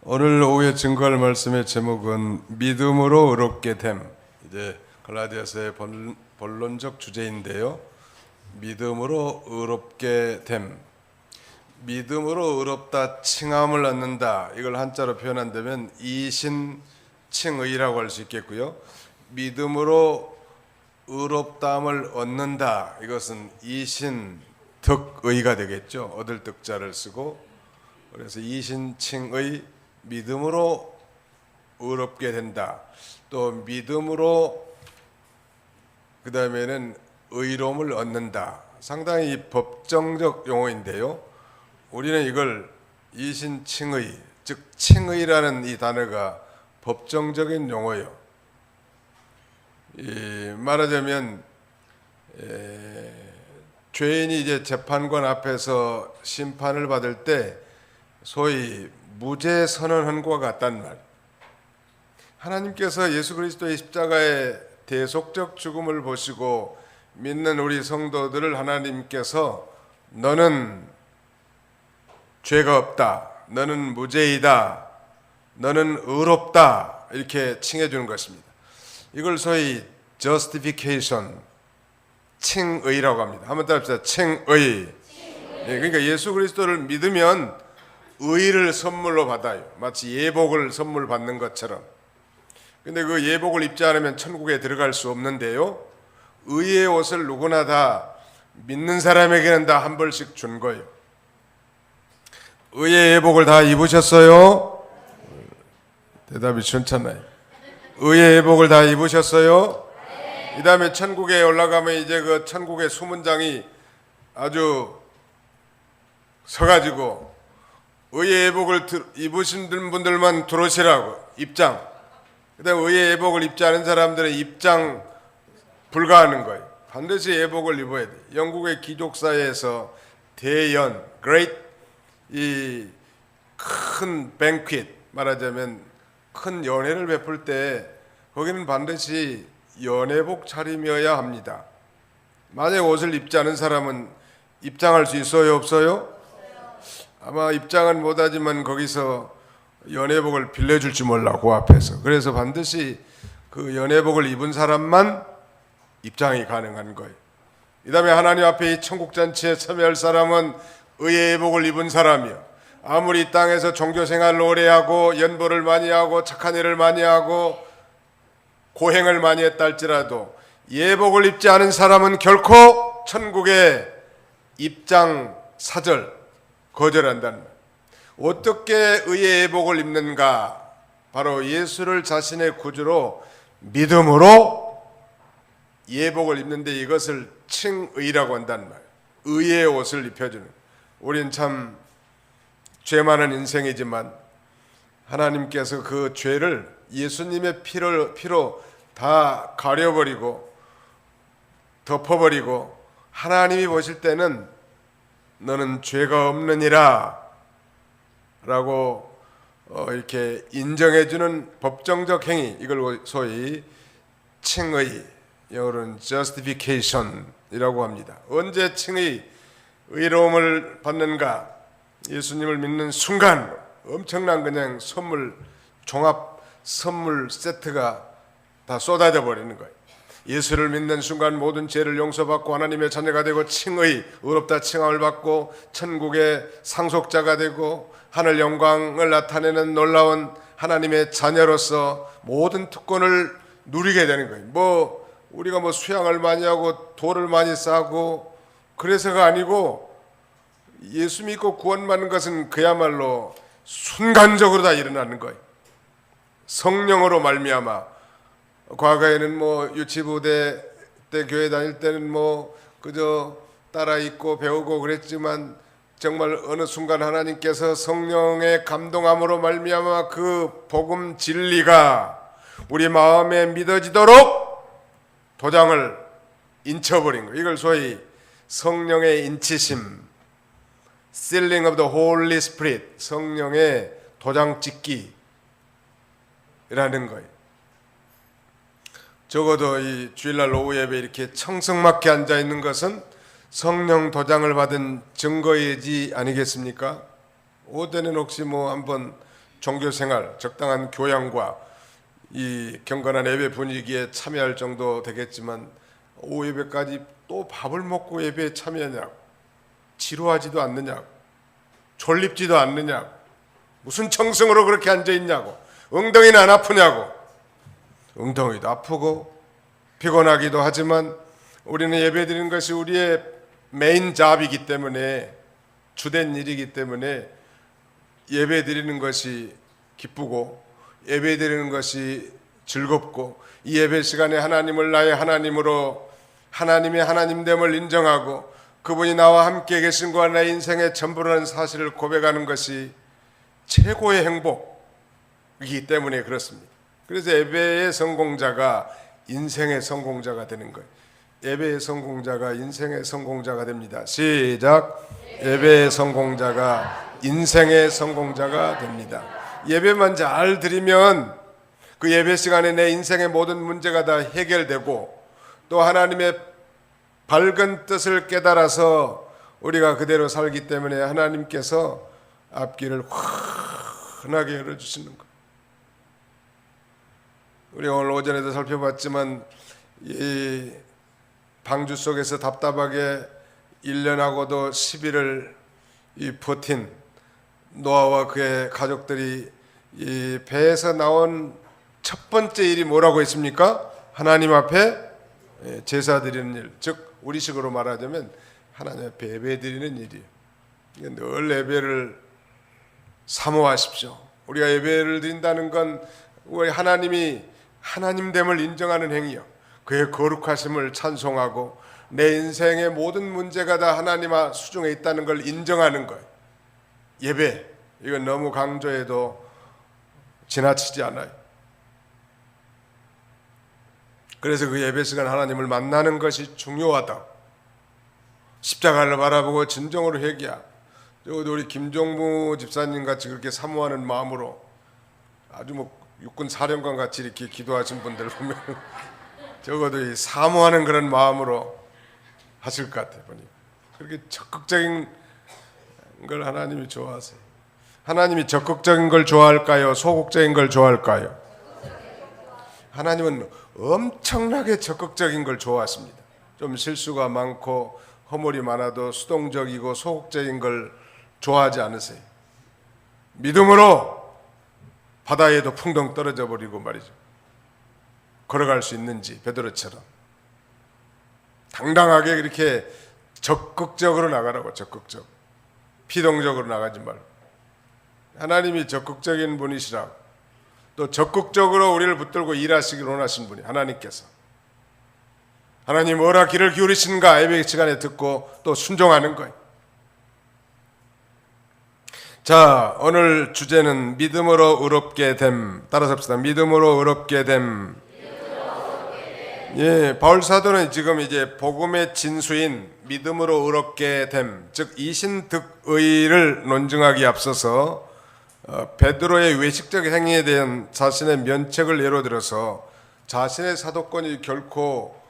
오늘 오후에 증거할 말씀의 제목은 믿음으로 의롭게 됨. 이제 갈라디아서의 본론적 주제인데요. 믿음으로 의롭게 됨. 믿음으로 의롭다 칭함을 얻는다. 이걸 한자로 표현한다면 이신칭의라고 할 수 있겠고요. 믿음으로 의롭다함을 얻는다. 이것은 이신득의가 되겠죠. 얻을 득자를 쓰고, 그래서 이신칭의 믿음으로 의롭게 된다. 또 믿음으로 그 다음에는 의로움을 얻는다. 상당히 법정적 용어인데요. 우리는 이걸 이신칭의, 즉 칭의라는 이 단어가 법정적인 용어예요. 말하자면 죄인이 이제 재판관 앞에서 심판을 받을 때 소위 무죄 선언한 것과 같단 말. 하나님께서 예수 그리스도의 십자가의 대속적 죽음을 보시고 믿는 우리 성도들을 하나님께서 너는 죄가 없다, 너는 무죄이다, 너는 의롭다 이렇게 칭해 주는 것입니다. 이걸 소위 justification, 칭의라고 합니다. 한번 따라합시다. 칭의. 그러니까 예수 그리스도를 믿으면 의를 선물로 받아요. 마치 예복을 선물 받는 것처럼. 근데 그 예복을 입지 않으면 천국에 들어갈 수 없는데요. 의의 옷을 누구나 다 믿는 사람에게는 다 한 벌씩 준 거예요. 의의 예복을 다 입으셨어요? 대답이 괜찮나요? 의의 예복을 다 입으셨어요? 이 다음에 천국에 올라가면 이제 그 천국의 수문장이 아주 서가지고 의의 예복을 입으신 분들만 들어오시라고 입장. 그다음에 의의 예복을 입지 않은 사람들은 입장 불가하는 거예요. 반드시 예복을 입어야 돼. 영국의 귀족사회에서 대연, great 이 큰 뱅퀴트, 말하자면 큰 연회를 베풀 때 거기는 반드시 연회복 차림이어야 합니다. 만약 옷을 입지 않은 사람은 입장할 수 있어요, 없어요? 아마 입장은 못하지만 거기서 연회복을 빌려줄지 몰라, 그 앞에서. 그래서 반드시 그 연회복을 입은 사람만 입장이 가능한 거예요. 이 다음에 하나님 앞에 이 천국잔치에 참여할 사람은 의의 예복을 입은 사람이요. 아무리 이 땅에서 종교생활을 오래 하고 연보를 많이 하고 착한 일을 많이 하고 고행을 많이 했다 할지라도 예복을 입지 않은 사람은 결코 천국에 입장 사절 거절한다는 말. 어떻게 의의 예복을 입는가? 바로 예수를 자신의 구주로 믿음으로 예복을 입는데 이것을 칭의라고 한다는 말. 의의 옷을 입혀주는. 우린 참 죄 많은 인생이지만 하나님께서 그 죄를 예수님의 피로 다 가려버리고 덮어버리고 하나님이 보실 때는 너는 죄가 없느니라 라고 이렇게 인정해주는 법정적 행위, 이걸 소위 칭의, 영어로는 justification이라고 합니다. 언제 칭의, 의로움을 받는가? 예수님을 믿는 순간 엄청난 그냥 종합 선물 세트가 다 쏟아져 버리는 거예요. 예수를 믿는 순간 모든 죄를 용서받고 하나님의 자녀가 되고 칭의, 의롭다 칭함을 받고 천국의 상속자가 되고 하늘 영광을 나타내는 놀라운 하나님의 자녀로서 모든 특권을 누리게 되는 거예요. 우리가 수양을 많이 하고 돌을 많이 쌓고 그래서가 아니고 예수 믿고 구원받는 것은 그야말로 순간적으로 다 일어나는 거예요. 성령으로 말미암아. 과거에는 유치부대 때 교회 다닐 때는 그저 따라 읽고 배우고 그랬지만 정말 어느 순간 하나님께서 성령의 감동함으로 말미암아 그 복음 진리가 우리 마음에 믿어지도록 도장을 인쳐버린 거예요. 이걸 소위 성령의 인치심, Sealing of the Holy Spirit, 성령의 도장 찍기라는 거예요. 적어도 이 주일날 오후 예배 이렇게 청성맞게 앉아 있는 것은 성령 도장을 받은 증거이지 아니겠습니까? 오전에는 혹시 한번 종교생활, 적당한 교양과 이 경건한 예배 분위기에 참여할 정도 되겠지만 오후 예배까지 또 밥을 먹고 예배에 참여하냐고, 지루하지도 않느냐고, 졸립지도 않느냐고, 무슨 청승으로 그렇게 앉아있냐고, 엉덩이는 안 아프냐고. 엉덩이도 아프고 피곤하기도 하지만 우리는 예배드리는 것이 우리의 메인 잡이기 때문에, 주된 일이기 때문에 예배드리는 것이 기쁘고 예배드리는 것이 즐겁고, 이 예배 시간에 하나님을 나의 하나님으로, 하나님의 하나님됨을 인정하고 그분이 나와 함께 계신 것과 내 인생의 전부라는 사실을 고백하는 것이 최고의 행복이기 때문에 그렇습니다. 그래서 예배의 성공자가 인생의 성공자가 되는 거예요. 예배의 성공자가 인생의 성공자가 됩니다. 시작. 예배의 성공자가 인생의 성공자가 됩니다. 예배만 잘 드리면 그 예배 시간에 내 인생의 모든 문제가 다 해결되고, 또 하나님의 밝은 뜻을 깨달아서 우리가 그대로 살기 때문에 하나님께서 앞길을 환하게 열어주시는 거예요. 우리가 오늘 오전에도 살펴봤지만 이 방주 속에서 답답하게 1년하고도 10일을 버틴 노아와 그의 가족들이 이 배에서 나온 첫 번째 일이 뭐라고 했습니까? 하나님 앞에 제사 드리는 일, 즉 우리식으로 말하자면 하나님 앞에 예배 드리는 일이에요. 늘 예배를 사모하십시오. 우리가 예배를 드린다는 건 우리 하나님이 하나님됨을 인정하는 행위요, 그의 거룩하심을 찬송하고 내 인생의 모든 문제가 다 하나님 수중에 있다는 걸 인정하는 거예요. 예배, 이건 너무 강조해도 지나치지 않아요. 그래서 그 예배 시간 하나님을 만나는 것이 중요하다. 십자가를 바라보고 진정으로 회개하고, 우리 김종무 집사님 같이 그렇게 사모하는 마음으로 아주 육군 사령관 같이 이렇게 기도하신 분들 보면 적어도 이 사모하는 그런 마음으로 하실 것 같아요. 보니 그렇게 적극적인 걸 하나님이 좋아하세요. 하나님이 적극적인 걸 좋아할까요? 소극적인 걸 좋아할까요? 하나님은 엄청나게 적극적인 걸 좋아하십니다. 좀 실수가 많고 허물이 많아도 수동적이고 소극적인 걸 좋아하지 않으세요. 믿음으로 바다에도 풍덩 떨어져 버리고 말이죠, 걸어갈 수 있는지 베드로처럼 당당하게 이렇게 적극적으로 나가라고. 적극적, 피동적으로 나가지 말고. 하나님이 적극적인 분이시라, 또 적극적으로 우리를 붙들고 일하시길 원하신 분이 하나님께서, 하나님 뭐라 귀를 기울이시는가 예배 시간에 듣고 또 순종하는 거예요. 자, 오늘 주제는 믿음으로 의롭게 됨. 따라서 합시다. 믿음으로 의롭게 됨. 예, 바울 사도는 지금 이제 복음의 진수인 믿음으로 의롭게 됨, 즉 이신득의를 논증하기에 앞서서 베드로의 외식적 행위에 대한 자신의 면책을 예로 들어서 자신의 사도권이 결코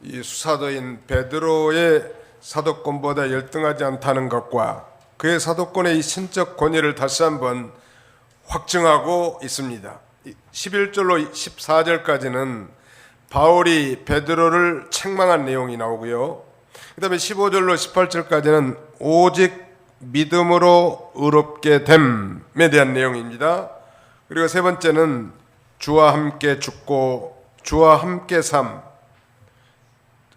이 수사도인 베드로의 사도권보다 열등하지 않다는 것과 그의 사도권의 이 신적 권위를 다시 한번 확증하고 있습니다. 11절로 14절까지는 바울이 베드로를 책망한 내용이 나오고요, 그 다음에 15절로 18절까지는 오직 믿음으로 의롭게 됨에 대한 내용입니다. 그리고 세 번째는 주와 함께 죽고 주와 함께 삶,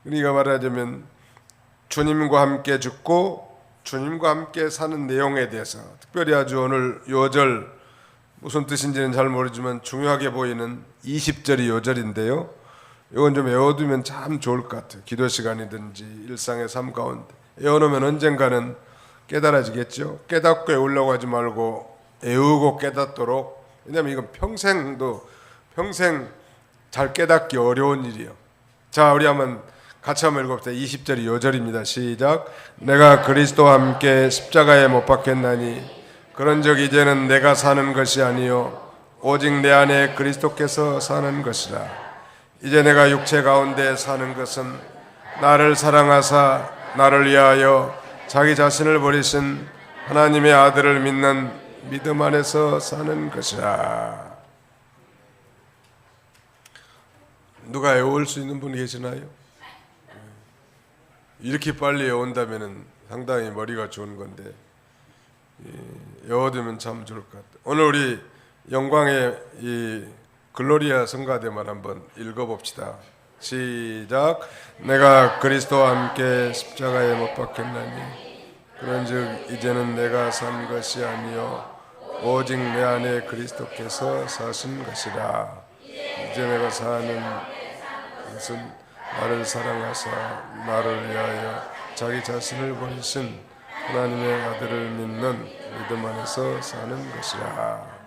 그러니까 말하자면 주님과 함께 죽고 주님과 함께 사는 내용에 대해서, 특별히 아주 오늘 요절 무슨 뜻인지는 잘 모르지만 중요하게 보이는 20절이 요절인데요, 이건 좀 외워두면 참 좋을 것 같아요. 기도 시간이든지 일상의 삶 가운데 외워놓으면 언젠가는 깨달아지겠죠. 깨닫고 외우려고 하지 말고 외우고 깨닫도록. 왜냐하면 이건 평생 잘 깨닫기 어려운 일이에요. 자, 우리 같이 한번 읽어봅시다. 20절이 요절입니다. 시작. 내가 그리스도와 함께 십자가에 못 박혔나니 그런즉 이제는 내가 사는 것이 아니요 오직 내 안에 그리스도께서 사는 것이라. 이제 내가 육체 가운데 사는 것은 나를 사랑하사 나를 위하여 자기 자신을 버리신 하나님의 아들을 믿는 믿음 안에서 사는 것이라. 누가 외울 수 있는 분 계시나요? 이렇게 빨리 외운다면 상당히 머리가 좋은 건데 외워두면 참 좋을 것 같아요. 오늘 우리 영광의 이 글로리아 성가대만 한번 읽어봅시다. 시작. 내가 그리스도와 함께 십자가에 못 박혔나니 그런즉 이제는 내가 산 것이 아니요 오직 내 안에 그리스도께서 사신 것이라. 이제 내가 사는 것은 나를 사랑하사 나를 위하여 자기 자신을 버리신 하나님의 아들을 믿는 믿음 안에서 사는 것이라.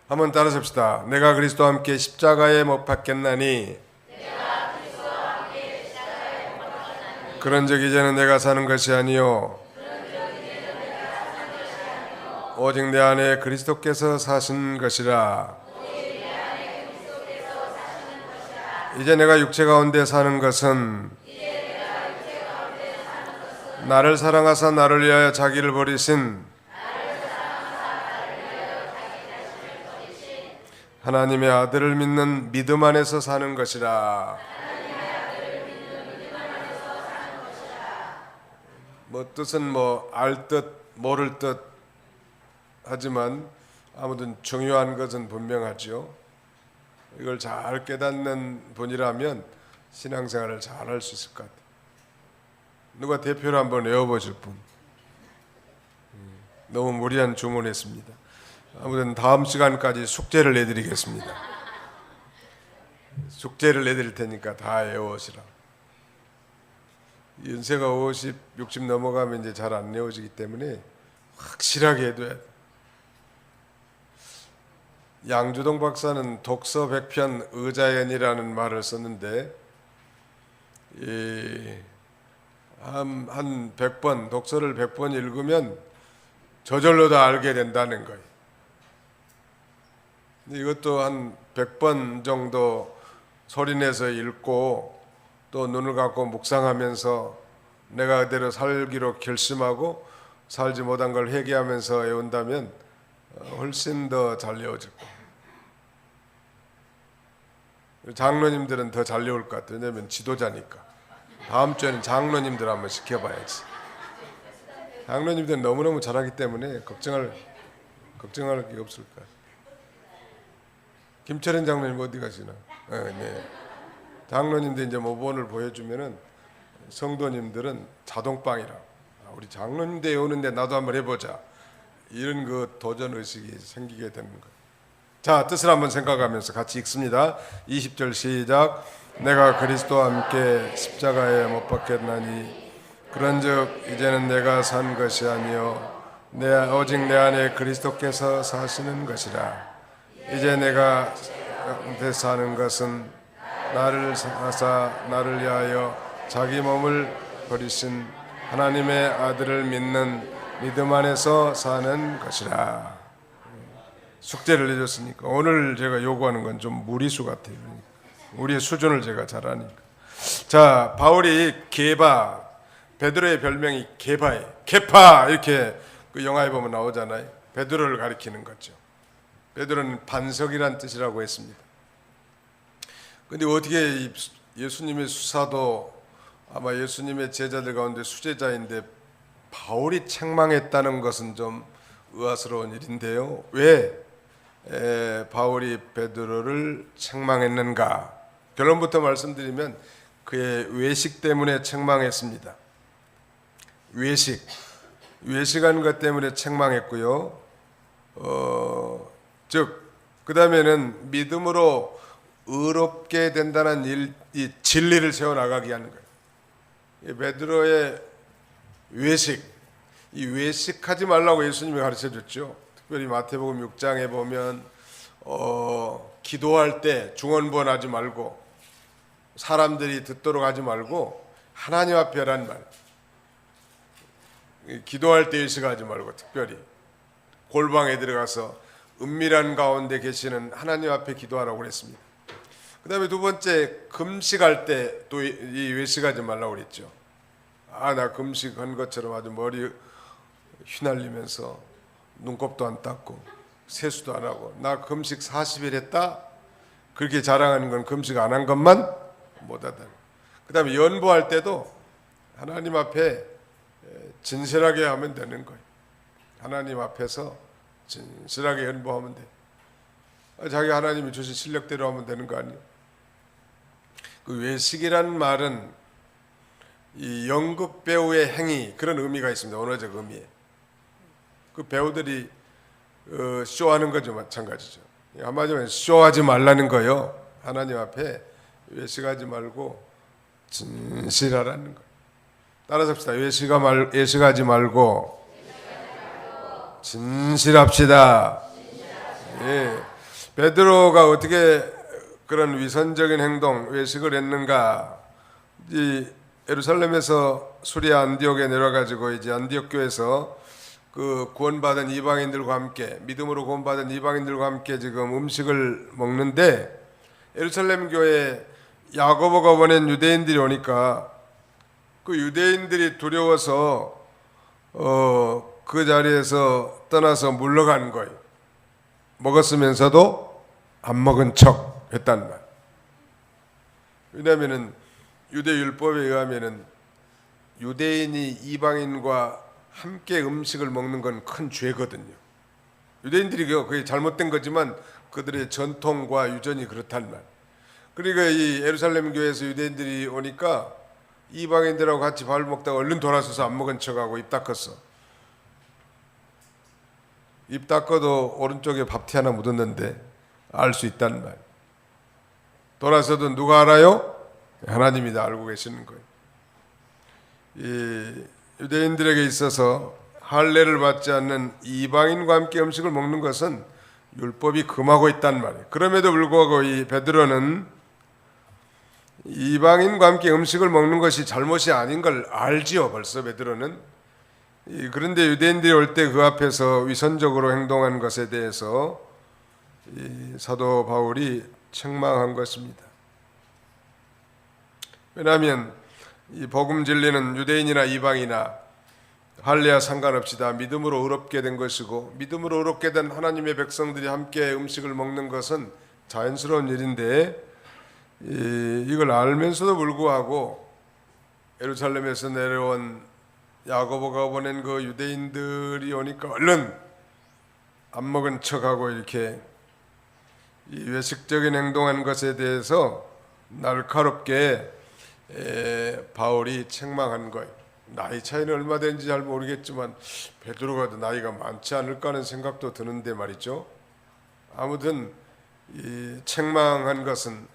한번 따라서 합시다. 내가 그리스도와 함께 십자가에 못 박혔나니 그런즉 이제는 내가 사는 것이 아니요 오직 내 안에 그리스도께서 사신 것이라. 이제 내가 육체 가운데 사는 것은 나를 사랑하사 나를 위하여 자기를 버리신 하나님의 아들을 믿는 믿음 안에서 사는 것이라. 뭐 뜻은 알 듯 모를 듯 하지만 아무튼 중요한 것은 분명하죠. 이걸 잘 깨닫는 분이라면 신앙생활을 잘 할 수 있을 것 같아요. 누가 대표로 한번 외워보실 분? 너무 무리한 주문했습니다. 아무튼 다음 시간까지 숙제를 내드리겠습니다. 숙제를 내드릴 테니까 다 외워오시라. 연세가 50, 60 넘어가면 이제 잘 안 외워지기 때문에 확실하게 해둬야 돼. 양주동 박사는 독서 100편 의자연이라는 말을 썼는데 한 100번 독서를 100번 읽으면 저절로 다 알게 된다는 거예요. 이것도 한 100번 정도 소리내서 읽고 또 눈을 감고 묵상하면서 내가 그대로 살기로 결심하고 살지 못한 걸 회개하면서 외운다면 훨씬 더 잘 외워질 거예요. 장로님들은 더 잘 외울 것 같아요. 왜냐하면 지도자니까. 다음 주에는 장로님들 한번 시켜봐야지. 장로님들은 너무너무 잘하기 때문에 걱정할 게 없을 거예요. 김철현 장로님 어디 가시나? 네. 장로님들 이제 모본을 보여주면은 성도님들은 자동빵이라. 우리 장로님들 외우는데 나도 한번 해보자. 이런 그 도전 의식이 생기게 되는 거예요. 자, 뜻을 한번 생각하면서 같이 읽습니다. 20절 시작. 내가 그리스도와 함께 십자가에 못 박혔나니 그런즉 이제는 내가 산 것이 아니요 오직 내 안에 그리스도께서 사시는 것이라. 이제 내가 사는 것은 나를 사사 나를 위하여 자기 몸을 버리신 하나님의 아들을 믿는 믿음 안에서 사는 것이라. 숙제를 내줬으니까 오늘 제가 요구하는 건 좀 무리수 같아요. 우리의 수준을 제가 잘 아니까. 자, 바울이 베드로의 별명이 게바예요. 게파 이렇게 그 영화에 보면 나오잖아요. 베드로를 가리키는 거죠. 베드로는 반석이란 뜻이라고 했습니다. 근데 어떻게 예수님의 수사도 아마 예수님의 제자들 가운데 수제자인데 바울이 책망했다는 것은 좀 의아스러운 일인데요. 왜 바울이 베드로를 책망했는가? 결론부터 말씀드리면 그의 외식 때문에 책망했습니다. 외식한 것 때문에 책망했고요. 그 다음에는 믿음으로 의롭게 된다는 이 진리를 세워나가게 하는 거예요. 베드로의 이 외식하지 말라고 예수님이 가르쳐줬죠. 특별히 마태복음 6장에 보면 기도할 때 중언부언하지 말고 사람들이 듣도록 하지 말고 하나님 앞에 하라는 말. 기도할 때 외식하지 말고 특별히 골방에 들어가서 은밀한 가운데 계시는 하나님 앞에 기도하라고 그랬습니다. 그 다음에 두 번째, 금식할 때 또 이 외식하지 말라고 그랬죠. 나 금식한 것처럼 아주 머리 휘날리면서 눈곱도 안 닦고 세수도 안 하고 나 금식 40일 했다 그렇게 자랑하는 건 금식 안 한 것만 못하다. 그 다음에 연보할 때도 하나님 앞에 진실하게 하면 되는 거예요. 하나님 앞에서 진실하게 연보하면 돼. 자기 하나님이 주신 실력대로 하면 되는 거 아니에요. 그 외식이라는 말은 이 연극 배우의 행위 그런 의미가 있습니다. 언어적 의미에. 그 배우들이 쇼하는 거죠. 마찬가지죠. 한마디로 쇼하지 말라는 거요. 하나님 앞에 외식하지 말고 진실하라는 거예요. 따라서 합시다. 외식하지 말고 진실합시다. 예. 베드로가 어떻게 그런 위선적인 행동, 외식을 했는가? 이 예루살렘에서 수리아 안디옥에 내려가지고 이제 안디옥 교회에서 그 구원받은 이방인들과 함께 믿음으로 구원받은 이방인들과 함께 지금 음식을 먹는데 예루살렘 교회에 야고보가 보낸 유대인들이 오니까 그 유대인들이 두려워서 그 자리에서 떠나서 물러간 거예요. 먹었으면서도 안 먹은 척 했단 말. 왜냐하면은 유대 율법에 의하면은 유대인이 이방인과 함께 음식을 먹는 건 큰 죄거든요. 유대인들이 그게 잘못된 거지만 그들의 전통과 유전이 그렇단 말. 그러니까 이 예루살렘 교회에서 유대인들이 오니까 이방인들하고 같이 밥 먹다가 얼른 돌아서서 안 먹은 척하고 입 닦았어. 입 닦아도 오른쪽에 밥티 하나 묻었는데 알 수 있단 말. 돌아서도 누가 알아요? 하나님이 다 알고 계시는 거예요. 이 유대인들에게 있어서 할례를 받지 않는 이방인과 함께 음식을 먹는 것은 율법이 금하고 있단 말이에요. 그럼에도 불구하고 이 베드로는 이방인과 함께 음식을 먹는 것이 잘못이 아닌 걸 알지요. 벌써 베드로는. 그런데 유대인들이 올 때 그 앞에서 위선적으로 행동한 것에 대해서 이 사도 바울이 책망한 것입니다. 왜냐하면 이 복음 진리는 유대인이나 이방이나 할례와 상관없이 다 믿음으로 의롭게 된 것이고 믿음으로 의롭게 된 하나님의 백성들이 함께 음식을 먹는 것은 자연스러운 일인데 이걸 알면서도 불구하고 예루살렘에서 내려온 야고보가 보낸 그 유대인들이 오니까 얼른 안 먹은 척하고 이렇게 이 외식적인 행동한 것에 대해서 날카롭게 바울이 책망한 거예요. 나이 차이는 얼마 되는지 잘 모르겠지만 베드로가 더 나이가 많지 않을까 하는 생각도 드는데 말이죠. 아무튼 이 책망한 것은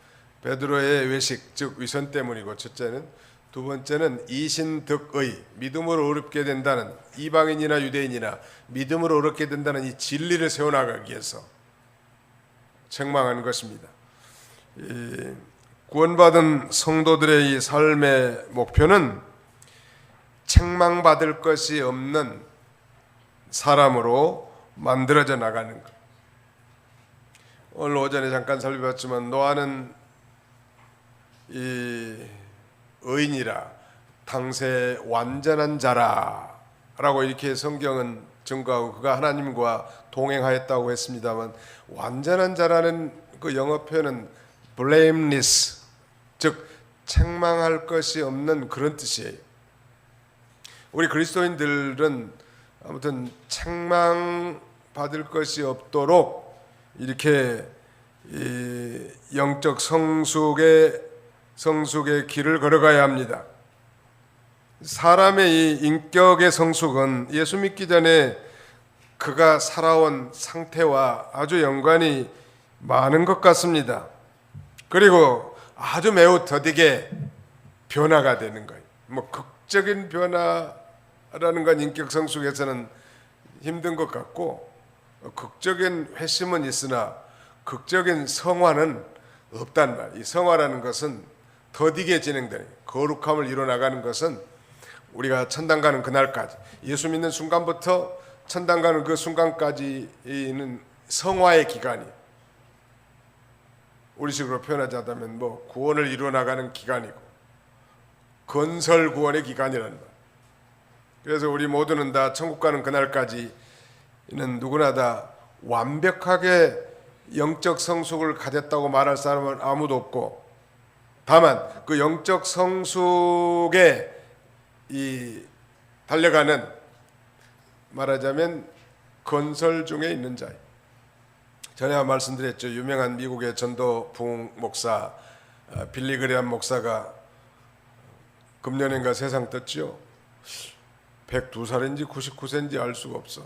베드로의 외식 즉 위선 때문이고 첫째는, 두 번째는 이신득의 믿음으로 의롭게 된다는, 이방인이나 유대인이나 믿음으로 의롭게 된다는 이 진리를 세워나가기 위해서 책망한 것입니다. 구원받은 성도들의 이 삶의 목표는 책망받을 것이 없는 사람으로 만들어져 나가는 것. 오늘 오전에 잠깐 살펴봤지만 노아는 이 의인이라 당세 완전한 자라라고 이렇게 성경은 증거하고 그가 하나님과 동행하였다고 했습니다만, 완전한 자라는 그 영어 표현은 blameless, 즉 책망할 것이 없는 그런 뜻이에요. 우리 그리스도인들은 아무튼 책망받을 것이 없도록 이렇게 이 영적 성숙의 길을 걸어가야 합니다. 사람의 이 인격의 성숙은 예수 믿기 전에 그가 살아온 상태와 아주 연관이 많은 것 같습니다. 그리고 아주 매우 더디게 변화가 되는 거예요. 뭐 극적인 변화라는 건 인격 성숙에서는 힘든 것 같고, 극적인 회심은 있으나 극적인 성화는 없단 말이에요. 이 성화라는 것은 더디게 진행되는, 거룩함을 이뤄나가는 것은 우리가 천당 가는 그날까지, 예수 믿는 순간부터 천당 가는 그 순간까지는 성화의 기간이, 우리식으로 표현하자면 뭐 구원을 이루어나가는 기간이고 건설 구원의 기간이라는 말. 그래서 우리 모두는 다 천국 가는 그날까지는 누구나 다 완벽하게 영적 성숙을 가졌다고 말할 사람은 아무도 없고, 다만 그 영적 성숙에 이 달려가는, 말하자면 건설 중에 있는 자예요. 전에 말씀드렸죠. 유명한 미국의 전도 부흥 목사 빌리 그레함 목사가 금년인가 세상 떴죠. 102살인지 99세인지 알 수가 없어.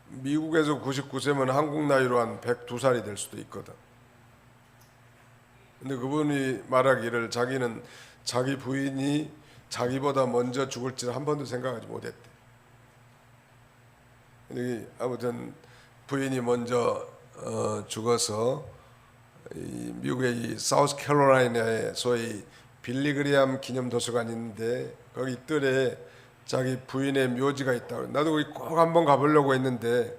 미국에서 99세면 한국 나이로 한 102살이 될 수도 있거든. 근데 그분이 말하기를 자기는 자기 부인이 자기보다 먼저 죽을지를 한 번도 생각하지 못했대. 근데 아무튼 부인이 먼저 죽어서 미국의 이 사우스캐롤라이나에 소위 빌리 그레함 기념 도서관이 있는데 거기 뜰에 자기 부인의 묘지가 있다고. 나도 거기 꼭 한번 가보려고 했는데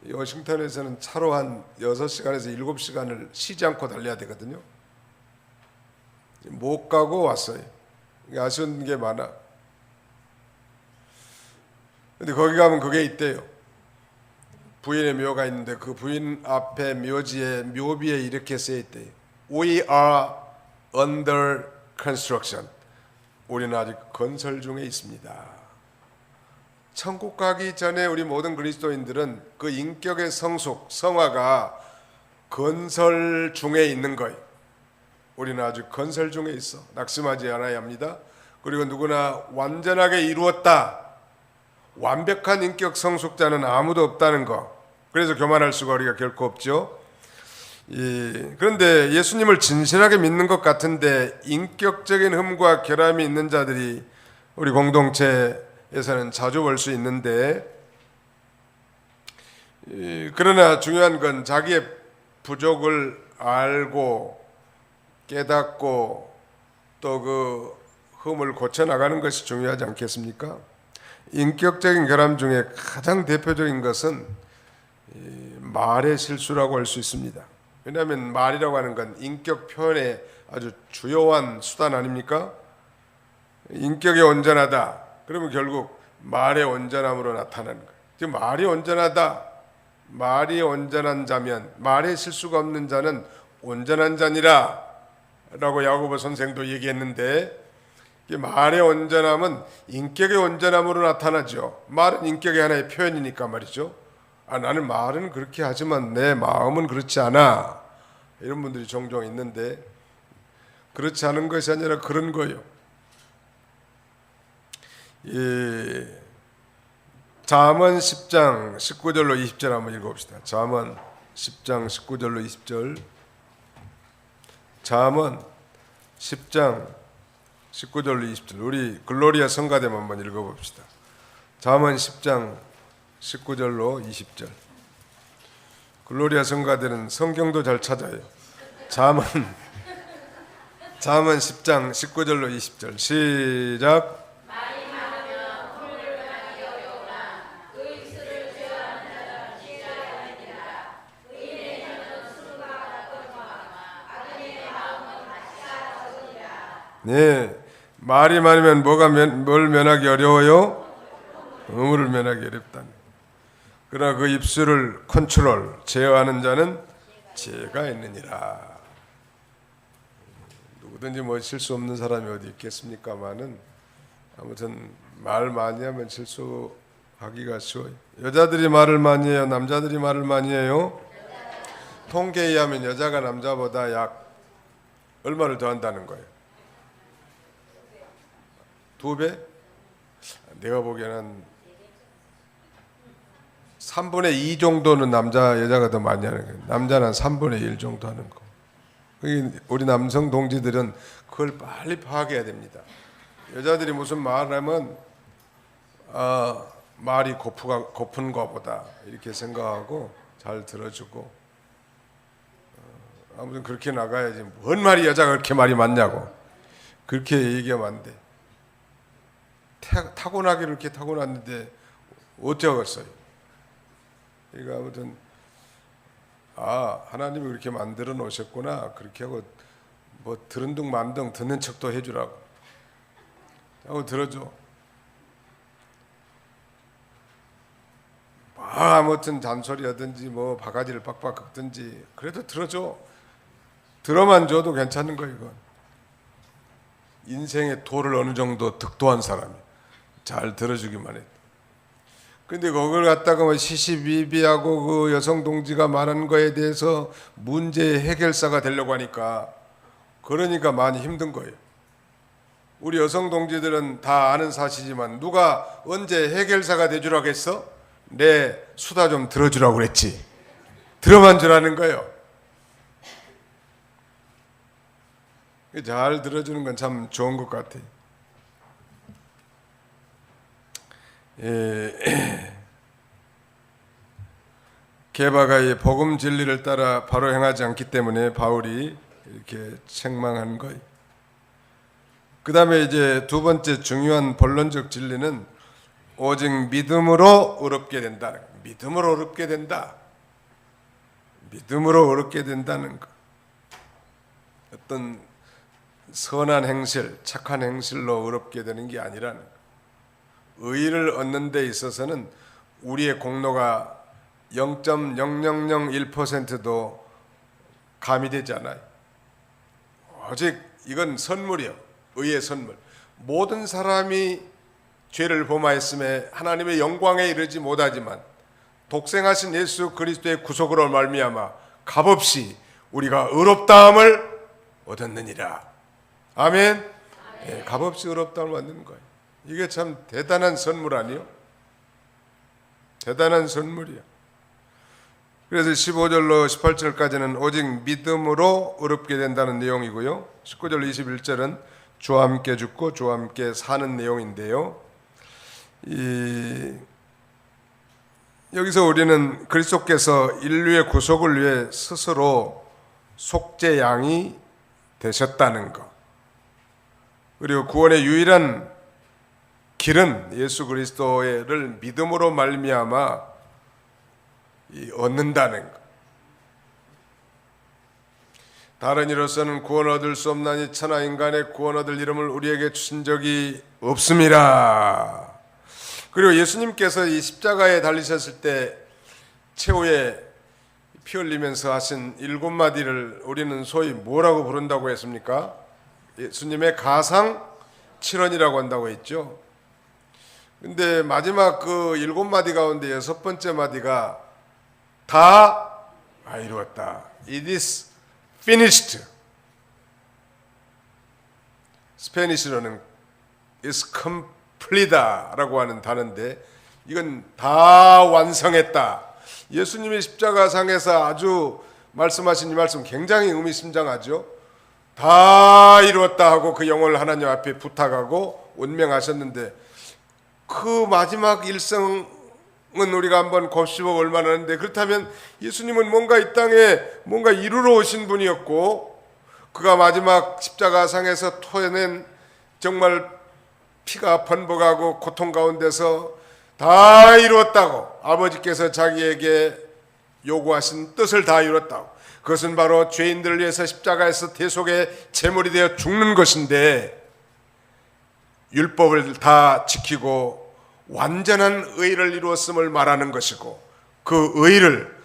이 워싱턴에서는 차로 한 6시간에서 7시간을 쉬지 않고 달려야 되거든요. 못 가고 왔어요. 아쉬운 게 많아. 근데 거기 가면 그게 있대요. 부인의 묘가 있는데 그 부인 앞에 묘지에 묘비에 이렇게 쓰여 있대요. We are under construction. 우리는 아직 건설 중에 있습니다. 천국 가기 전에 우리 모든 그리스도인들은 그 인격의 성숙, 성화가 건설 중에 있는 거예요. 우리는 아직 건설 중에 있어. 낙심하지 않아야 합니다. 그리고 누구나 완전하게 이루었다, 완벽한 인격 성숙자는 아무도 없다는 거. 그래서 교만할 수가 우리가 결코 없죠. 그런데 예수님을 진실하게 믿는 것 같은데 인격적인 흠과 결함이 있는 자들이 우리 공동체에서는 자주 볼 수 있는데, 그러나 중요한 건 자기의 부족을 알고 깨닫고 또 그 흠을 고쳐나가는 것이 중요하지 않겠습니까? 인격적인 결함 중에 가장 대표적인 것은 말의 실수라고 할 수 있습니다. 왜냐하면 말이라고 하는 건 인격 표현의 아주 주요한 수단 아닙니까? 인격이 온전하다 그러면 결국 말의 온전함으로 나타나는 거예요. 지금 말이 온전하다, 말이 온전한 자면 말의 실수가 없는 자는 온전한 자니라 라고 야고보 선생도 얘기했는데, 말의 온전함은 인격의 온전함으로 나타나죠. 말은 인격의 하나의 표현이니까 말이죠. 나는 말은 그렇게 하지만 내 마음은 그렇지 않아, 이런 분들이 종종 있는데 그렇지 않은 것이 아니라 그런 거예요. 잠언 10장 19절로 20절 한번 읽어봅시다. 잠언 10장 19절로 20절. 잠언 10장 19절로 20절. 우리 글로리아 성가대만 한번 읽어봅시다. 잠언 10장 19절로 20절. 글로리아 성가대는 성경도 잘 찾아요. 잠언 10장 19절로 20절. 시작. 네, 말이 많으면 뭘 면하기 어려워요? 의무를 면하기 어렵다. 그러나 그 입술을 컨트롤, 제어하는 자는 지혜가 있느니라. 누구든지 뭐 실수 없는 사람이 어디 있겠습니까마는 아무튼 말 많이 하면 실수하기가 쉬워요. 여자들이 말을 많이 해요? 남자들이 말을 많이 해요? 통계에 의하면 여자가 남자보다 약 얼마를 더 한다는 거예요? 2배? 내가 보기에는 3분의 2 정도는 여자가 더 많이 하는 거예요. 남자는 한 3분의 1 정도 하는 거. 우리 남성 동지들은 그걸 빨리 파악해야 됩니다. 여자들이 무슨 말을 하면 말이 고픈 거보다 이렇게 생각하고 잘 들어주고, 아무튼 그렇게 나가야지. 뭔 말이 여자가 그렇게 말이 많냐고 그렇게 얘기하면 안 돼. 타고나기를 이렇게 타고났는데 어쩌겠어요. 그러니까 아무튼 하나님이 그렇게 만들어 놓으셨구나, 그렇게 하고 뭐 들은 둥 만 둥 듣는 척도 해주라고 하고 들어줘. 아무튼 잔소리하든지 뭐 바가지를 빡빡 긁든지 그래도 들어줘. 들어만 줘도 괜찮은 거 이건. 인생의 도를 어느 정도 득도한 사람이 잘 들어주기만 해. 근데 그걸 갖다가 뭐 시시비비하고 그 여성 동지가 말한 거에 대해서 문제의 해결사가 되려고 하니까 그러니까 많이 힘든 거예요. 우리 여성 동지들은 다 아는 사실이지만 누가 언제 해결사가 되주라고 했어? 내 수다 좀 들어주라고 그랬지. 들어만 주라는 거예요. 잘 들어주는 건 참 좋은 것 같아요. 게바가의 복음 진리를 따라 바로 행하지 않기 때문에 바울이 이렇게 책망한 거예요. 그 다음에 이제 두 번째 중요한 본론적 진리는 오직 믿음으로 의롭게 된다는 거예요. 믿음으로 의롭게 된다. 믿음으로 의롭게 된다는 거. 어떤 선한 행실, 착한 행실로 의롭게 되는 게 아니라는 거. 의를 얻는 데 있어서는 우리의 공로가 0.0001%도 가미되지 않아요. 오직 이건 선물이요. 의의 선물. 모든 사람이 죄를 범하였음에 하나님의 영광에 이르지 못하지만 독생하신 예수 그리스도의 구속으로 말미암아 값없이 우리가 의롭다함을 얻었느니라. 아멘. 네, 값없이 의롭다함을 얻는 거예요. 이게 참 대단한 선물 아니요? 대단한 선물이야. 그래서 15절로 18절까지는 오직 믿음으로 의롭게 된다는 내용이고요. 19절 21절은 주와 함께 죽고 주와 함께 사는 내용인데요. 여기서 우리는 그리스도께서 인류의 구속을 위해 스스로 속죄양이 되셨다는 것, 그리고 구원의 유일한 길은 예수 그리스도를 믿음으로 말미암아 얻는다는 것. 다른 이로서는 구원 얻을 수 없나니 천하 인간의 구원 얻을 이름을 우리에게 주신 적이 없음이라. 그리고 예수님께서 이 십자가에 달리셨을 때 최후에 피 흘리면서 하신 7마디를 우리는 소위 뭐라고 부른다고 했습니까? 예수님의 가상 7원이라고 한다고 했죠. 근데 마지막 그 7마디 가운데 6번째 마디가 다 이루었다. It is finished. 스페니쉬로는 is complete라고 하는 단어인데 이건 다 완성했다. 예수님이 십자가상에서 아주 말씀하신 이 말씀 굉장히 의미심장하죠. 다 이루었다 하고 그 영혼을 하나님 앞에 부탁하고 운명하셨는데 그 마지막 일성은 우리가 한번 곱씹어 볼 만한데, 그렇다면 예수님은 뭔가 이 땅에 뭔가 이루러 오신 분이었고 그가 마지막 십자가상에서 토해낸 정말 피가 번복하고 고통 가운데서 다 이루었다고 아버지께서 자기에게 요구하신 뜻을 다 이뤘다고, 그것은 바로 죄인들을 위해서 십자가에서 대속의 제물이 되어 죽는 것인데 율법을 다 지키고 완전한 의를 이루었음을 말하는 것이고, 그 의를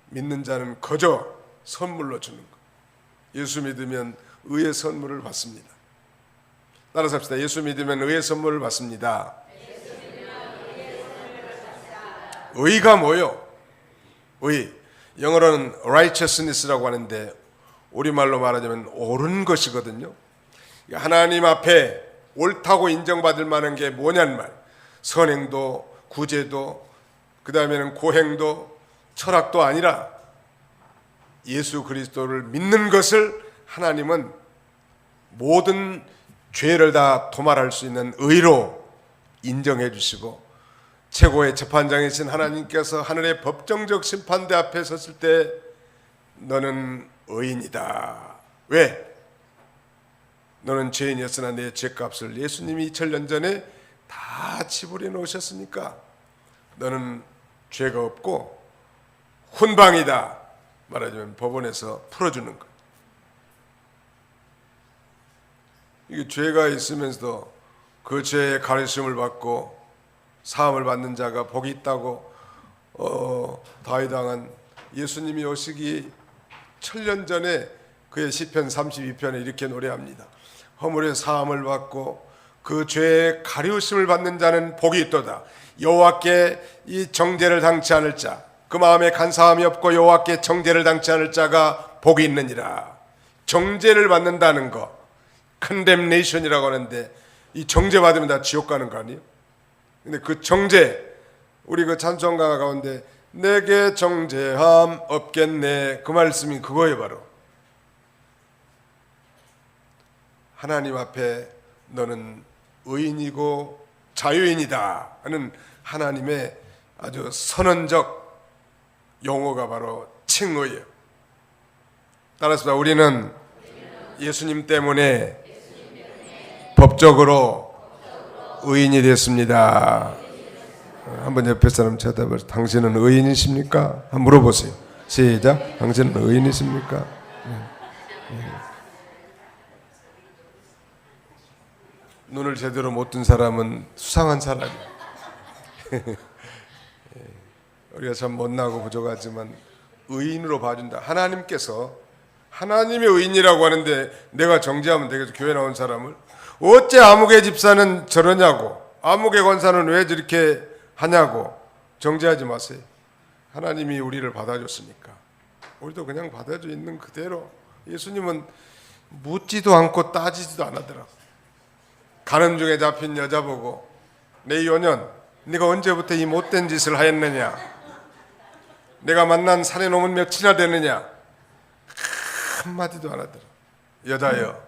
믿는 자는 거저 선물로 주는 것. 예수 믿으면 의의 선물을 받습니다. 따라서 합시다. 예수 믿으면 의의 선물을 받습니다. 의가 뭐요? 의. 영어로는 righteousness라고 하는데 우리말로 말하자면 옳은 것이거든요. 하나님 앞에 옳다고 인정받을 만한 게 뭐냐는 말. 선행도 구제도 그 다음에는 고행도 철학도 아니라 예수 그리스도를 믿는 것을 하나님은 모든 죄를 다 도말할 수 있는 의로 인정해 주시고, 최고의 재판장이신 하나님께서 하늘의 법정적 심판대 앞에 섰을 때 너는 의인이다. 왜? 너는 죄인이었으나 내 죄값을 예수님이 2000년 전에 다 지불해 놓으셨으니까 너는 죄가 없고 훈방이다. 말하자면 법원에서 풀어주는 것. 이게 죄가 있으면서도 그 죄의 가르침을 받고 사함을 받는 자가 복이 있다고 다윗 왕은 예수님이 오시기 1000년 전에 그의 시편 32편에 이렇게 노래합니다. 허물의 사함을 받고 그 죄의 가리우심을 받는 자는 복이 있도다. 여호와께 이 정죄를 당치 않을 자, 그 마음에 간사함이 없고 여호와께 정죄를 당치 않을 자가 복이 있느니라. 정죄를 받는다는 거, condemnation이라고 하는데, 이 정죄 받으면 다 지옥 가는 거 아니에요? 근데 그 정죄, 우리 그 찬송가 가운데 내게 정죄함 없겠네, 그 말씀이 그거예요. 바로 하나님 앞에 너는 의인이고 자유인이다 하는 하나님의 아주 선언적 용어가 바로 칭의예요. 따라서 우리는 예수님 때문에 법적으로 의인이 됐습니다. 한번 옆에 사람 쳐다봐서 당신은 의인이십니까? 한번 물어보세요. 시작. 당신은 의인이십니까? 눈을 제대로 못 뜬 사람은 수상한 사람이에요. 우리가 참 못나고 부족하지만 의인으로 봐준다. 하나님께서 하나님의 의인이라고 하는데 내가 정죄하면 되겠죠. 교회 나온 사람을 어째 아무개 집사는 저러냐고, 아무개 권사는 왜 저렇게 하냐고 정죄하지 마세요. 하나님이 우리를 받아줬으니까 우리도 그냥 받아줘 있는 그대로. 예수님은 묻지도 않고 따지지도 않았더라고. 가는 중에 잡힌 여자 보고 내 요년 네가 언제부터 이 못된 짓을 하였느냐, 내가 만난 산의 놈은 몇이나 되느냐, 한마디도 안 하더라. 여자여,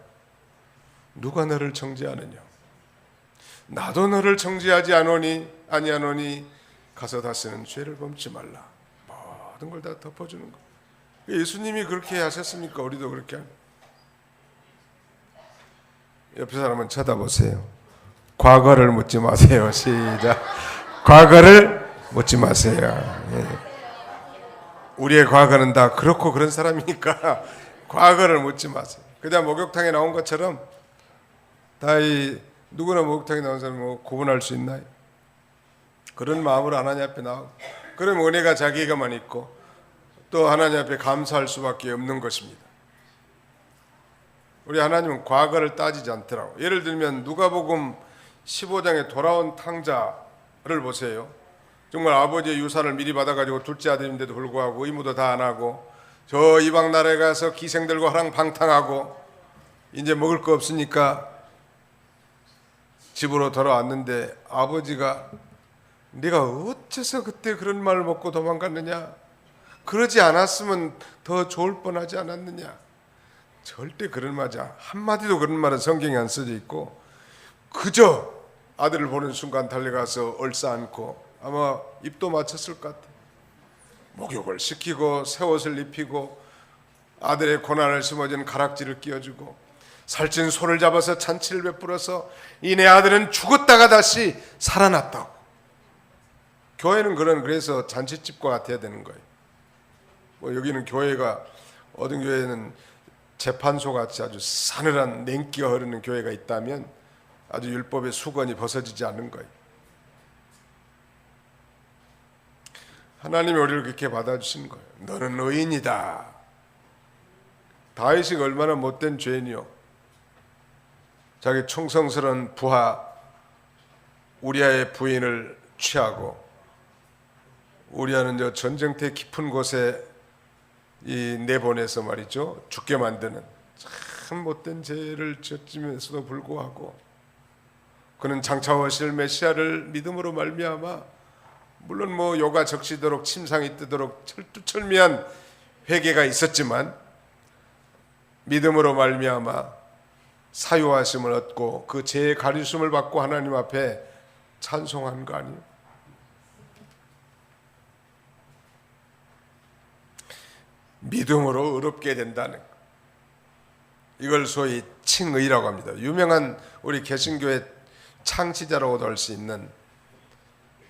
누가 너를 정죄하느냐? 나도 너를 정죄하지 아니하노니 가서 다시는 죄를 범치 말라. 모든 걸 다 덮어주는 거. 예수님이 그렇게 하셨으니까 우리도 그렇게 합니다. 옆에 사람은 쳐다보세요. 과거를 묻지 마세요. 시작. 과거를 묻지 마세요. 예. 우리의 과거는 다 그렇고 그런 사람이니까 과거를 묻지 마세요. 그냥 목욕탕에 나온 것처럼 다 누구나 목욕탕에 나온 사람 뭐 구분할 수 있나요? 그런 마음으로 하나님 앞에 나오고, 그럼 은혜가 자기에게만 있고 또 하나님 앞에 감사할 수밖에 없는 것입니다. 우리 하나님은 과거를 따지지 않더라고. 예를 들면 누가복음 15장에 돌아온 탕자를 보세요. 정말 아버지의 유산을 미리 받아가지고 둘째 아들인데도 불구하고 의무도 다 안 하고 저 이방 나라에 가서 기생들과 화랑방탕하고 이제 먹을 거 없으니까 집으로 돌아왔는데 아버지가 네가 어째서 그때 그런 말을 먹고 도망갔느냐, 그러지 않았으면 더 좋을 뻔하지 않았느냐. 절대 그런 말이 한마디도 그런 말은 성경에 안 써져 있고, 그저 아들을 보는 순간 달려가서 얼싸안고 아마 입도 맞췄을 것 같아. 목욕을 시키고 새 옷을 입히고 아들의 고난을 심어준 가락지를 끼워주고 살찐 소를 잡아서 잔치를 베풀어서 이내 아들은 죽었다가 다시 살아났다고. 교회는 그래서 잔치집과 같아야 되는 거예요. 뭐 여기는 교회가, 어떤 교회는 재판소 같이 아주 싸늘한 냉기가 흐르는 교회가 있다면 아주 율법의 수건이 벗어지지 않는 거예요. 하나님이 우리를 그렇게 받아주신 거예요. 너는 의인이다. 다윗이 얼마나 못된 죄인이요. 자기 충성스러운 부하 우리아의 부인을 취하고, 우리아는 저 전쟁터 깊은 곳에 내보내서 말이죠, 죽게 만드는 참 못된 죄를 지었음에도 불구하고 그는 장차 오실 메시아를 믿음으로 말미암아, 물론 뭐 요가 적시도록 침상이 뜨도록 철두철미한 회개가 있었지만 믿음으로 말미암아 사유하심을 얻고 그 죄의 가리움을 받고 하나님 앞에 찬송한 거 아니에요? 믿음으로 의롭게 된다는 것, 이걸 소위 칭의라고 합니다. 유명한 우리 개신교의 창시자라고도 할 수 있는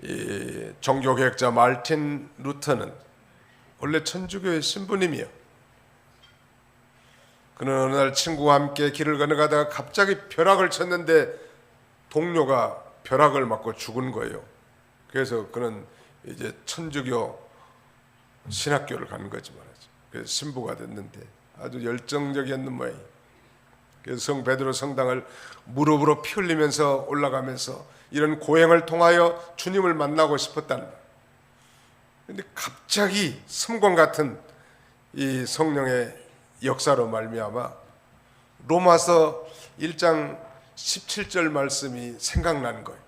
이 종교개혁자 마르틴 루터는 원래 천주교의 신부님이요. 그는 어느 날 친구와 함께 길을 걸어가다가 갑자기 벼락을 쳤는데 동료가 벼락을 맞고 죽은 거예요. 그래서 그는 이제 천주교 신학교를 간 거지 말이죠. 그래서 신부가 됐는데 아주 열정적이었는 모양이. 그래서 성 베드로 성당을 무릎으로 피 흘리면서 올라가면서 이런 고행을 통하여 주님을 만나고 싶었다는 거예요. 그런데 갑자기 섬광 같은 이 성령의 역사로 말미암아 로마서 1장 17절 말씀이 생각나는 거예요.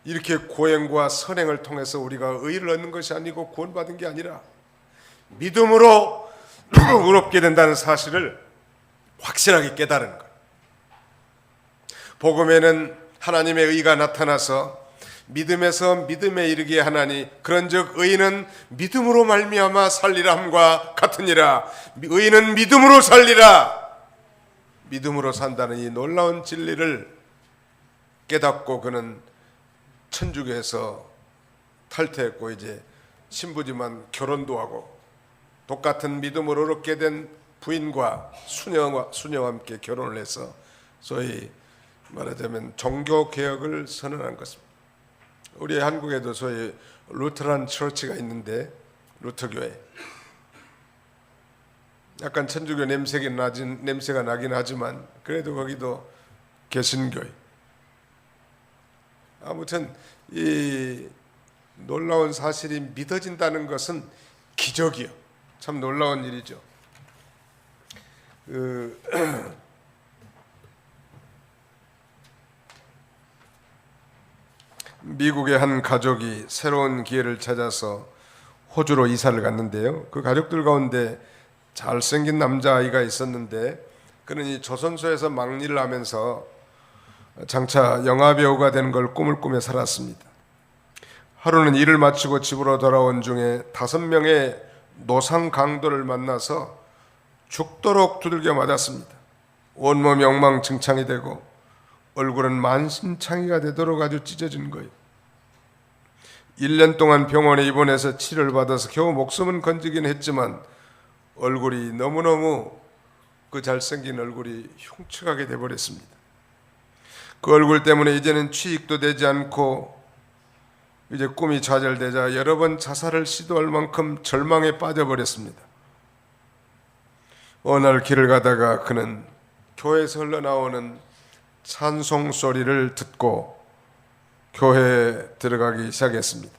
이렇게 고행과 선행을 통해서 우리가 의를 얻는 것이 아니고 구원받은 게 아니라 믿음으로 의롭게 된다는 사실을 확실하게 깨달은 거예요. 복음에는 하나님의 의가 나타나서 믿음에서 믿음에 이르게 하나니 그런즉 의인은 믿음으로 말미암아 살리라 함과 같으니라. 의인은 믿음으로 살리라. 믿음으로 산다는 이 놀라운 진리를 깨닫고 그는 천주교에서 탈퇴했고 이제 신부지만 결혼도 하고 똑같은 믿음으로 얻게 된 부인과 수녀와 함께 결혼을 해서 소위 말하자면 종교 개혁을 선언한 것입니다. 우리 한국에도 소위 루터란 처치가 있는데 루터교회 약간 천주교 냄새가 나긴 하지만 그래도 거기도 개신교회. 아무튼 이 놀라운 사실이 믿어진다는 것은 기적이요. 참 놀라운 일이죠. 미국의 한 가족이 새로운 기회를 찾아서 호주로 이사를 갔는데요. 그 가족들 가운데 잘생긴 남자아이가 있었는데 그는 이 조선소에서 막일을 하면서 장차 영화배우가 되는 걸 꿈을 꾸며 살았습니다. 하루는 일을 마치고 집으로 돌아온 중에 5명의 노상 강도를 만나서 죽도록 두들겨 맞았습니다. 온몸이 엉망진창이 되고 얼굴은 만신창이가 되도록 아주 찢어진 거예요. 1년 동안 병원에 입원해서 치료를 받아서 겨우 목숨은 건지긴 했지만 얼굴이 너무너무 그 잘생긴 얼굴이 흉측하게 돼버렸습니다. 그 얼굴 때문에 이제는 취직도 되지 않고 이제 꿈이 좌절되자 여러 번 자살을 시도할 만큼 절망에 빠져버렸습니다. 어느 날 길을 가다가 그는 교회에서 흘러나오는 찬송 소리를 듣고 교회에 들어가기 시작했습니다.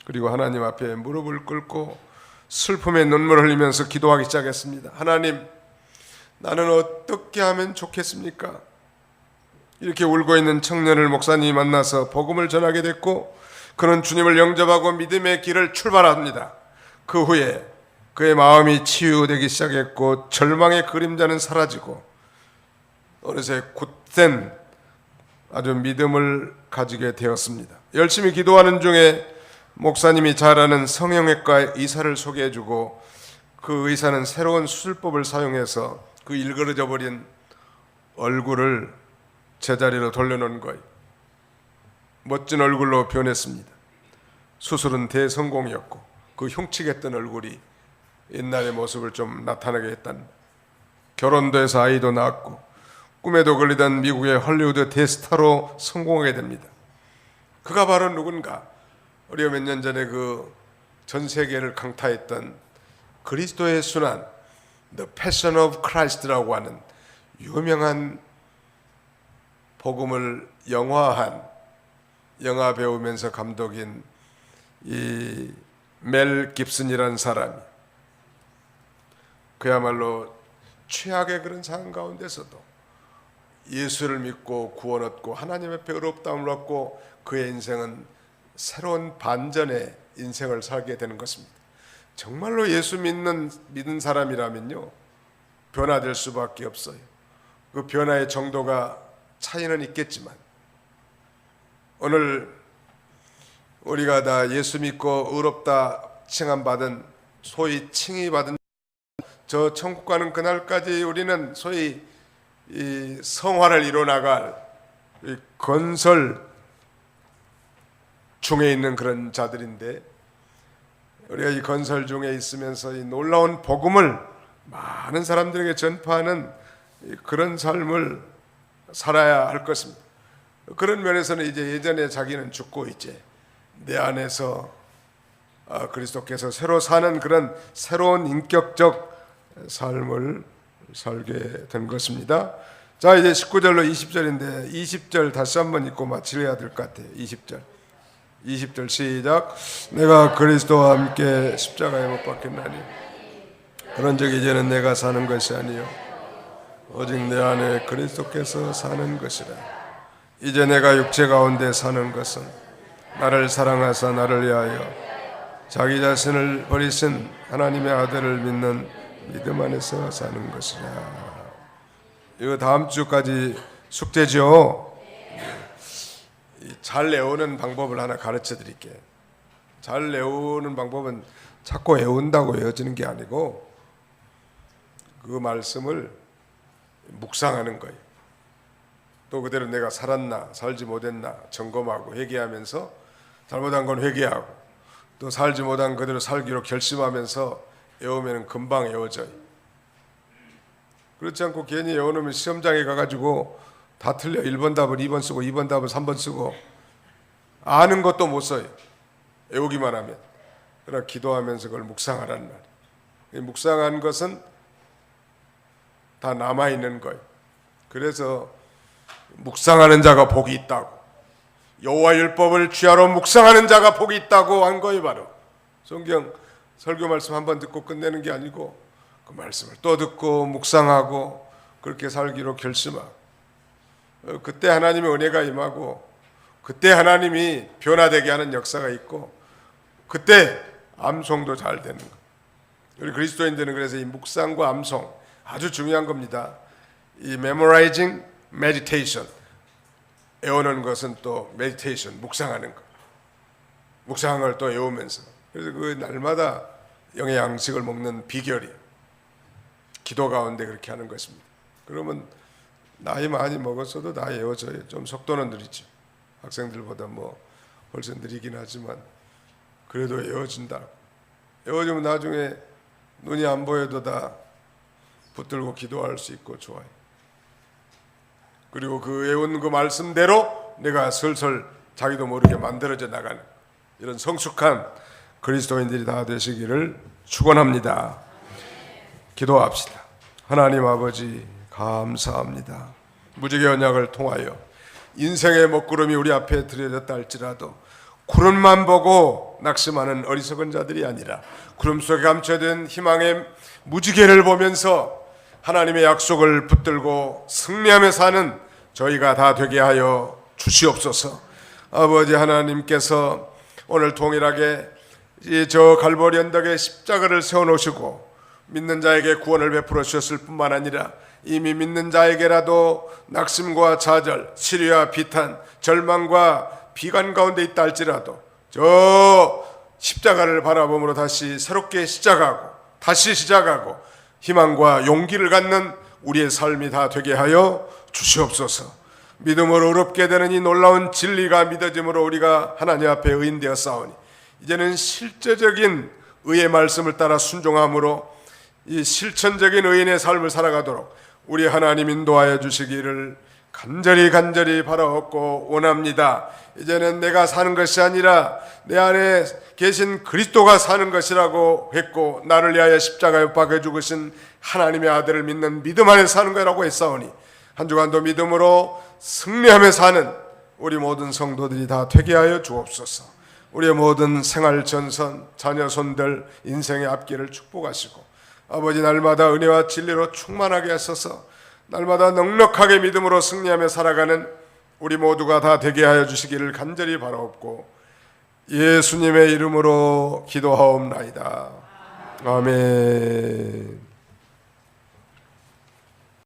그리고 하나님 앞에 무릎을 꿇고 슬픔의 눈물을 흘리면서 기도하기 시작했습니다. 하나님, 나는 어떻게 하면 좋겠습니까? 이렇게 울고 있는 청년을 목사님이 만나서 복음을 전하게 됐고 그는 주님을 영접하고 믿음의 길을 출발합니다. 그 후에 그의 마음이 치유되기 시작했고 절망의 그림자는 사라지고 어느새 굳센 아주 믿음을 가지게 되었습니다. 열심히 기도하는 중에 목사님이 잘 아는 성형외과 의사를 소개해주고 그 의사는 새로운 수술법을 사용해서 그 일그러져 버린 얼굴을 제자리로 돌려놓은 거예요. 멋진 얼굴로 변했습니다. 수술은 대성공이었고 그 흉측했던 얼굴이 옛날의 모습을 좀 나타나게 했단. 결혼도 해서 아이도 낳았고 꿈에도 걸리던 미국의 헐리우드 대스타로 성공하게 됩니다. 그가 바로 누군가? 우리가 몇 년 전에 그 전 세계를 강타했던 그리스도의 순환, The Passion of Christ라고 하는 유명한 복음을 영화한 영화 배우면서 감독인 이 멜 깁슨이라는 사람이 그야말로 최악의 그런 상황 가운데서도 예수를 믿고 구원 얻고 하나님 앞에 의롭다움을 얻고 그의 인생은 새로운 반전의 인생을 살게 되는 것입니다. 정말로 예수 믿는 사람이라면요 변화될 수밖에 없어요. 그 변화의 정도가 차이는 있겠지만 오늘 우리가 다 예수 믿고 의롭다 칭함받은 소위 칭의받은 저 천국 가는 그날까지 우리는 소위 이 성화를 이뤄나갈 이 건설 중에 있는 그런 자들인데 우리가 이 건설 중에 있으면서 이 놀라운 복음을 많은 사람들에게 전파하는 그런 삶을 살아야 할 것입니다. 그런 면에서는 이제 예전에 자기는 죽고 이제 내 안에서 그리스도께서 새로 사는 그런 새로운 인격적 삶을 살게 된 것입니다. 자, 이제 19절로 20절인데 20절 다시 한번 읽고 마치려야 될 것 같아요. 20절 시작. 내가 그리스도와 함께 십자가에 못 박혔나니 그런즉 이제는 내가 사는 것이 아니요 오직 내 안에 그리스도께서 사는 것이라. 이제 내가 육체 가운데 사는 것은 나를 사랑하사 나를 위하여 자기 자신을 버리신 하나님의 아들을 믿는 믿음 안에서 사는 것이라. 이거 다음 주까지 숙제죠. 잘 외우는 방법을 하나 가르쳐 드릴게요. 잘 외우는 방법은 자꾸 외운다고 외워지는 게 아니고 그 말씀을 묵상하는 거예요. 또 그대로 내가 살았나 살지 못했나 점검하고 회개하면서 잘못한 건 회개하고 또 살지 못한 그대로 살기로 결심하면서 외우면 금방 외워져요. 그렇지 않고 괜히 외워놓으면 시험장에 가가지고 다 틀려. 1번 답을 2번 쓰고 2번 답을 3번 쓰고 아는 것도 못 써요. 외우기만 하면. 그러나 기도하면서 그걸 묵상하라는 말이에요. 묵상한 것은 다 남아있는 거예요. 그래서 묵상하는 자가 복이 있다고, 여호와 율법을 주야로 묵상하는 자가 복이 있다고 한 거예요. 바로 성경 설교 말씀 한번 듣고 끝내는 게 아니고 그 말씀을 또 듣고 묵상하고 그렇게 살기로 결심하고, 그때 하나님의 은혜가 임하고 그때 하나님이 변화되게 하는 역사가 있고 그때 암송도 잘 되는 거예요. 우리 그리스도인들은 그래서 이 묵상과 암송 아주 중요한 겁니다. 이 memorizing, meditation, 외우는 것은 또 meditation, 묵상하는 것, 묵상한 걸 또 외우면서, 그래서 그 날마다 영의 양식을 먹는 비결이 기도 가운데 그렇게 하는 것입니다. 그러면 나이 많이 먹었어도 다 외워져요. 좀 속도는 느리죠. 학생들보다 뭐 훨씬 느리긴 하지만 그래도 외워진다. 외워지면 나중에 눈이 안 보여도 다 붙들고 기도할 수 있고 좋아요. 그리고 그 외운 그 말씀대로 내가 슬슬 자기도 모르게 만들어져 나가는 이런 성숙한 그리스도인들이 다 되시기를 축원합니다. 기도합시다. 하나님 아버지 감사합니다. 무지개 언약을 통하여 인생의 먹구름이 우리 앞에 들여졌다 할지라도 구름만 보고 낙심하는 어리석은 자들이 아니라 구름 속에 감춰진 희망의 무지개를 보면서 하나님의 약속을 붙들고 승리하며 사는 저희가 다 되게 하여 주시옵소서. 아버지 하나님께서 오늘 동일하게 저 갈보리 언덕에 십자가를 세워놓으시고 믿는 자에게 구원을 베풀어 주셨을 뿐만 아니라 이미 믿는 자에게라도 낙심과 좌절, 시리와 비탄, 절망과 비관 가운데 있다 할지라도 저 십자가를 바라봄으로 다시 새롭게 시작하고 다시 시작하고 희망과 용기를 갖는 우리의 삶이 다 되게 하여 주시옵소서. 믿음으로 의롭게 되는 이 놀라운 진리가 믿어짐으로 우리가 하나님 앞에 의인되어 싸우니 이제는 실제적인 의의 말씀을 따라 순종함으로 이 실천적인 의인의 삶을 살아가도록 우리 하나님 인도하여 주시기를 간절히 바라옵고 원합니다. 이제는 내가 사는 것이 아니라 내 안에 계신 그리스도가 사는 것이라고 했고 나를 위하여 십자가에 못 박혀 죽으신 하나님의 아들을 믿는 믿음 안에 사는 거라고 했사오니 한 주간도 믿음으로 승리하며 사는 우리 모든 성도들이 다 되게 하여 주옵소서. 우리의 모든 생활 전선, 자녀 손들 인생의 앞길을 축복하시고 아버지 날마다 은혜와 진리로 충만하게 하셔서 날마다 넉넉하게 믿음으로 승리하며 살아가는 우리 모두가 다 되게 하여 주시기를 간절히 바라옵고 예수님의 이름으로 기도하옵나이다. 아멘.